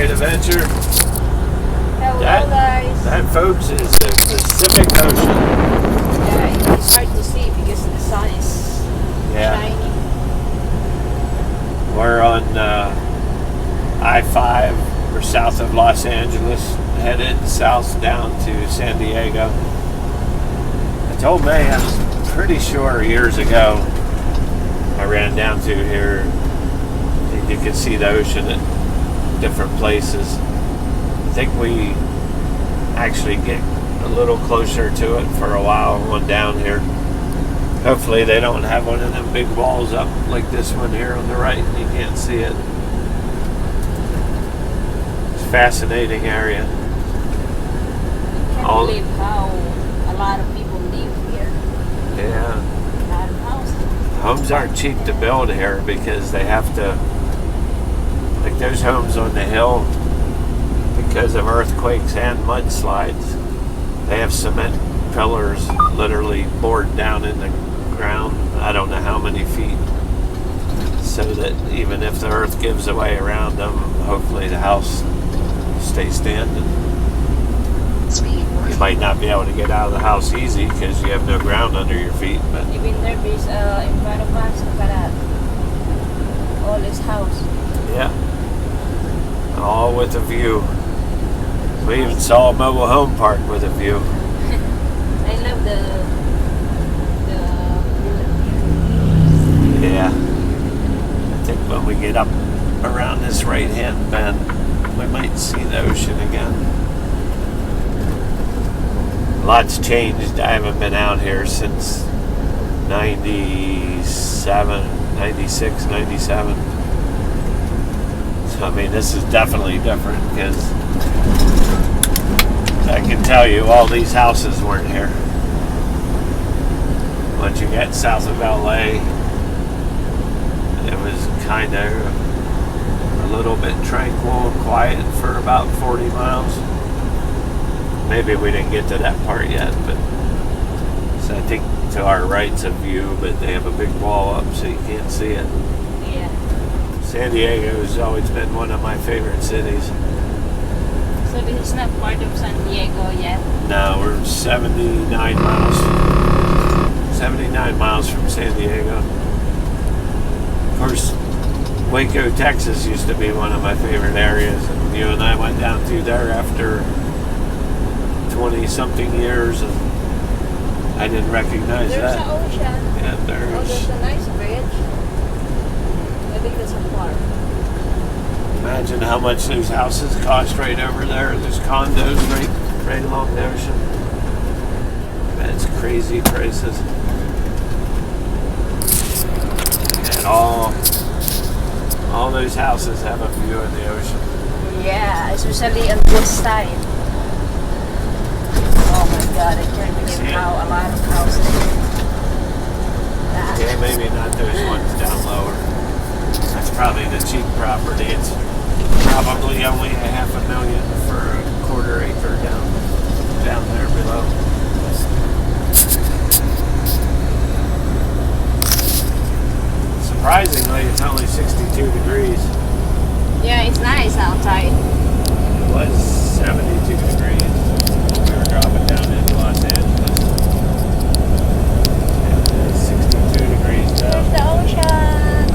great adventure. Hello, guys. That, folks, is the Pacific Ocean. Yeah, it's hard to see because the sun is shining. We're on I-5. We're south of Los Angeles, headed south down to San Diego. I told May I was pretty sure years ago I ran down through here. You could see the ocean at different places. I think we actually get a little closer to it for a while going down here. Hopefully they don't have one of them big walls up like this one here on the right. You can't see it. It's a fascinating area. I can't believe how a lot of people live here. Yeah. A lot of houses. Homes aren't cheap to build here because they have to, like those homes on the hill, because of earthquakes and mudslides, they have cement pillars literally bored down in the ground, I don't know how many feet, so that even if the earth gives away around them, hopefully the house stays standing. You might not be able to get out of the house easy because you have no ground under your feet. But even there is in front of us, look at that. All this house. Yeah. All with a view. We even saw a mobile home park with a view. I love the Yeah. I think when we get up around this right-hand bend, we might see the ocean again. Lots changed. I haven't been out here since 97, 96, 97. So, I mean, this is definitely different because I can tell you all these houses weren't here. Once you get south of LA, it was kind of a little bit tranquil and quiet for about 40 miles. Maybe we didn't get to that part yet, but so I think to our right's a view, but they have a big wall up so you can't see it. Yeah. San Diego has always been one of my favorite cities. So this is not part of San Diego yet? No, we're 79 miles. 79 miles from San Diego. Of course, Waco, Texas used to be one of my favorite areas, and you and I went down through there after 20-something years, and I didn't recognize there's that. There's an ocean. Yeah, there's a nice bridge. I think that's a park. Imagine how much those houses cost right over there. There's condos right along the ocean. That's crazy prices. And all those houses have a view of the ocean. Yeah, especially on this side. Oh my God, I can't believe how a lot of houses. Yeah, maybe not those ones down lower. That's probably the cheap property. It's probably only $500,000 for a quarter acre down there below. Surprisingly, it's only 62 degrees. Yeah, it's nice outside. It was 72 degrees. We were dropping down into Los Angeles. And it's 62 degrees now. There's the ocean.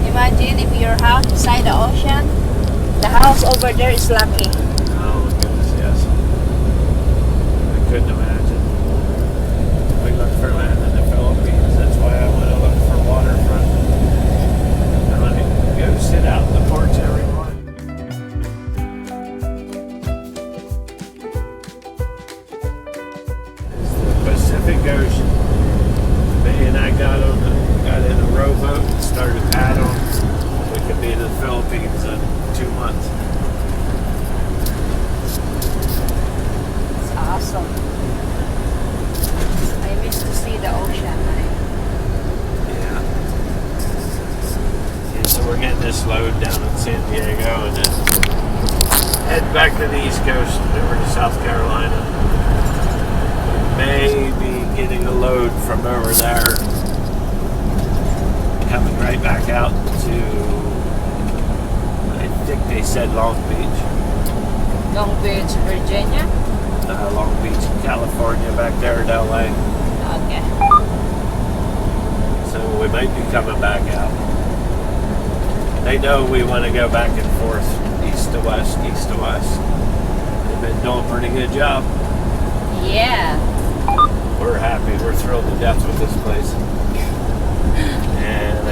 Imagine if your house beside the ocean, the house over there is lucky. Oh my goodness, yes. I couldn't imagine. We look for land in the Philippines. That's why I want to look for waterfront. I want to go sit out in the porch every morning. It's the Pacific Ocean. May and I got in a rowboat and started paddling. We could be in the Philippines in 2 months. It's awesome. I miss to see the ocean. Yeah. So we're getting this load down in San Diego and then head back to the East Coast over to South Carolina. Maybe getting a load from over there, coming right back out to think they said Long Beach. Long Beach, Virginia. Long Beach, California, back there in LA. Okay. So we might be coming back out. They know we want to go back and forth, east to west, east to west. They've been doing a pretty good job. Yeah. We're happy. We're thrilled to death with this place. And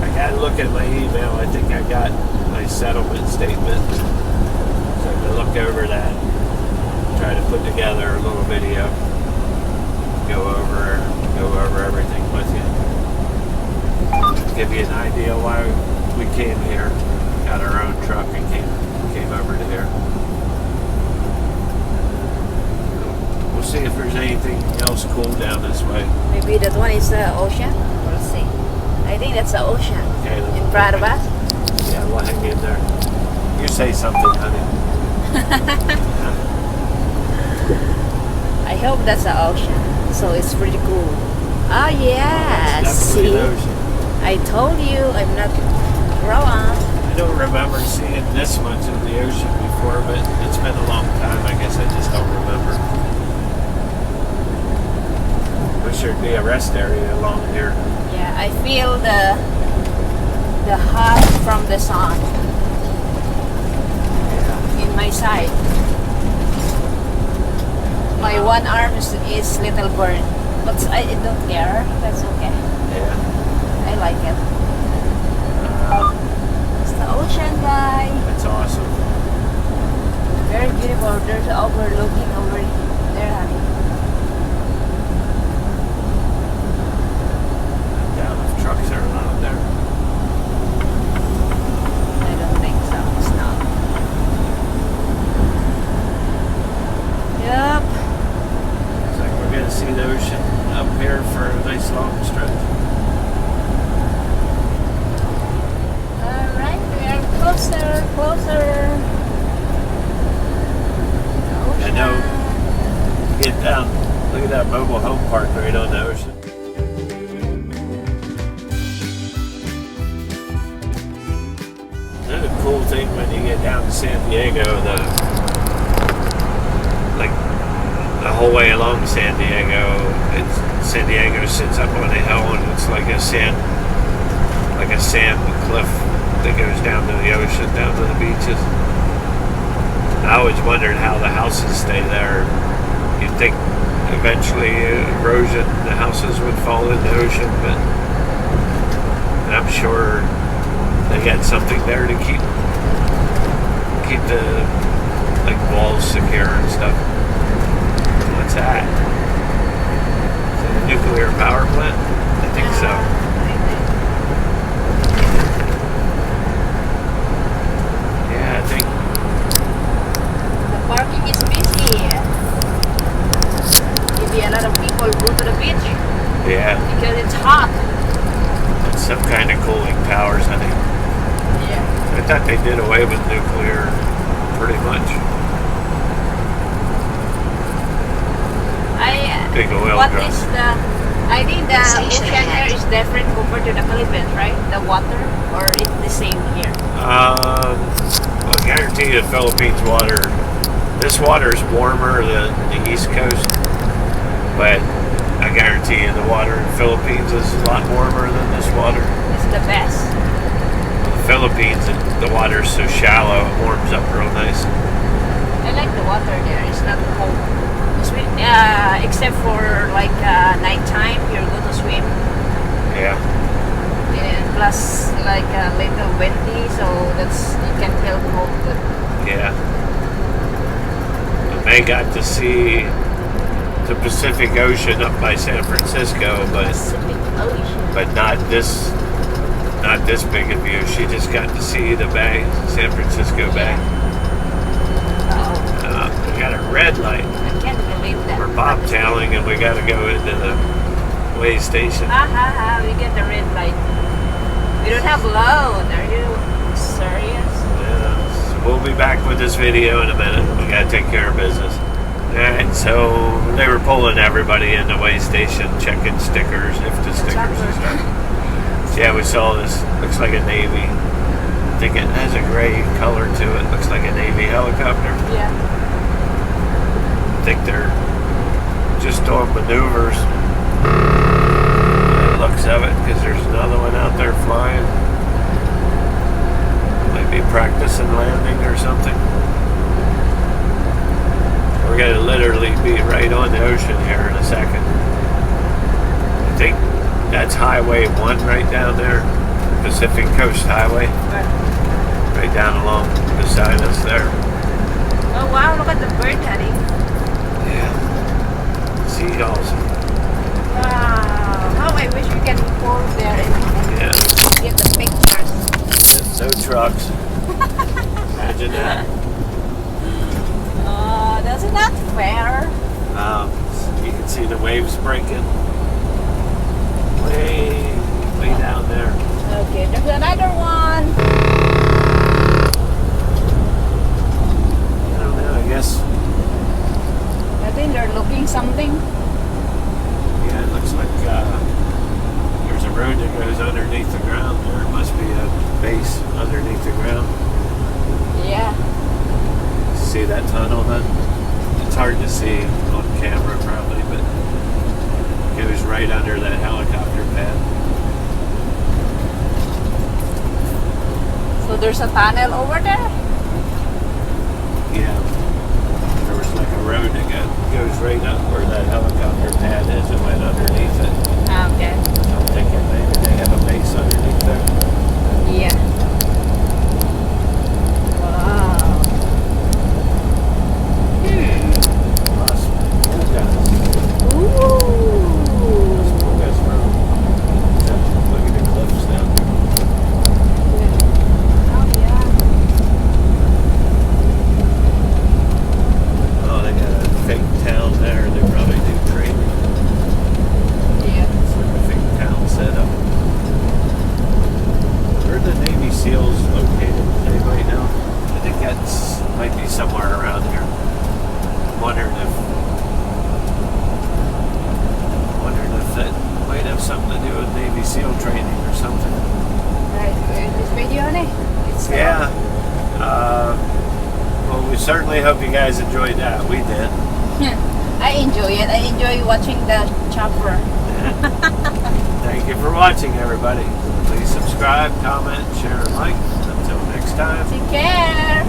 I gotta look at my email. I think I got my settlement statement. So I'm gonna look over that. Try to put together a little video. Go over everything with you. Give you an idea why we came here. Got our own truck and came over to here. We'll see if there's anything else cool down this way. Maybe that one is the ocean. We'll see. I think that's the ocean. Okay, In front of us. Yeah, we'll hang in there. You say something, honey. I hope that's the ocean. So it's pretty cool. Oh yeah. That's See, definitely an ocean. I told you I'm not wrong. I don't remember seeing this much of the ocean before, but it's been a long time. I guess I just don't remember. Wish there'd be a rest area along here. Yeah, I feel the hot from the sun in my side. My one arm is little burn, but I don't care. That's okay. Yeah. I like it. It's the ocean, guy. That's awesome. Very beautiful. There's overlooking over there, honey. Down if trucks are allowed there. I don't think so. It's not. Yep. Looks like we're gonna see the ocean up here for a nice long stretch. Alright, we are closer. I know. Get down. Look at that mobile home park right on the ocean. Another cool thing when you get down to San Diego, the whole way along San Diego, San Diego sits up on a hill and it's like a sand cliff that goes down to the ocean, down to the beaches. I always wondered how the houses stay there. You'd think eventually erosion, the houses would fall in the ocean, but I'm sure they got something there to keep the walls secure and stuff. What's that? Is it a nuclear power plant? I think so. Yeah, I think The parking is busy. Maybe a lot of people go to the beach yeah, because it's hot. it's some kind of cooling towers, I think. Yeah. I thought they did away with nuclear pretty much. Big oil What drum. is I think the ocean here is different compared to the Philippines, right? The water, or it's the same here? Well, I guarantee you the Philippines water, this water is warmer than the East Coast, but I guarantee you the water in the Philippines is a lot warmer than this water. It's the best. The Philippines, the water is so shallow, it warms up real nice. I like the water there. It's not cold. Except for like nighttime, you're going to swim. Yeah. And plus like a little windy, so you can feel cold. But Yeah. And they got to see the Pacific Ocean up by San Francisco, Pacific Ocean. but not this big a view. She just got to see the bay, San Francisco Bay. We got a red light. I can't believe that. We're bobtailing and we got to go into the way station. We get the red light. We don't have load. Are you serious? Yeah, so we'll be back with this video in a minute. We got to take care of business. Alright, so they were pulling everybody in the way station, checking stickers, if the stickers and stuff. So yeah, we saw this, looks like a Navy. I think it has a gray color to it. Looks like a Navy helicopter. Yeah. I think they're just doing maneuvers. By the looks of it, because there's another one out there flying. Might be practicing landing or something. We're going to literally be right on the ocean here in a second. I think that's Highway 1 right down there. Pacific Coast Highway. Right down along beside us there. Oh wow, look at the bird, Daddy. Yeah. Seagulls. Wow. Oh, I wish we can go there and Yeah. get the pictures. No trucks. Imagine that. Oh, that's not fair. You can see the waves breaking. Way down there. Okay, there's another one. I don't know, I guess. I think they're looking something. Yeah, it looks like there's a road that goes underneath the ground there. It must be a base underneath the ground. Yeah. See that tunnel then? It's hard to see on camera probably, but it goes right under that helicopter pad. So there's a tunnel over there? Yeah. There was like a road that goes right up where that helicopter pad is and went underneath it. Ah, okay. I'm thinking maybe they have a base underneath there. Yeah. Wow. Las Pulgas. Ooh. Las Pulgas Road. Look at the cliffs down there. Oh, yeah. Oh, they got a fake town there. They probably do training. Yeah. It's like a fake town setup. Where are the Navy SEALs located? Anybody know? I think that's might be somewhere around here. I'm wondering if that might have something to do with Navy SEAL training or something. Right. This video, it's Yeah. Well, we certainly hope you guys enjoyed that. We did. I enjoy it. I enjoy watching the chopper. Thank you for watching, everybody. Please subscribe, comment, share, and like. Until next time. Take care.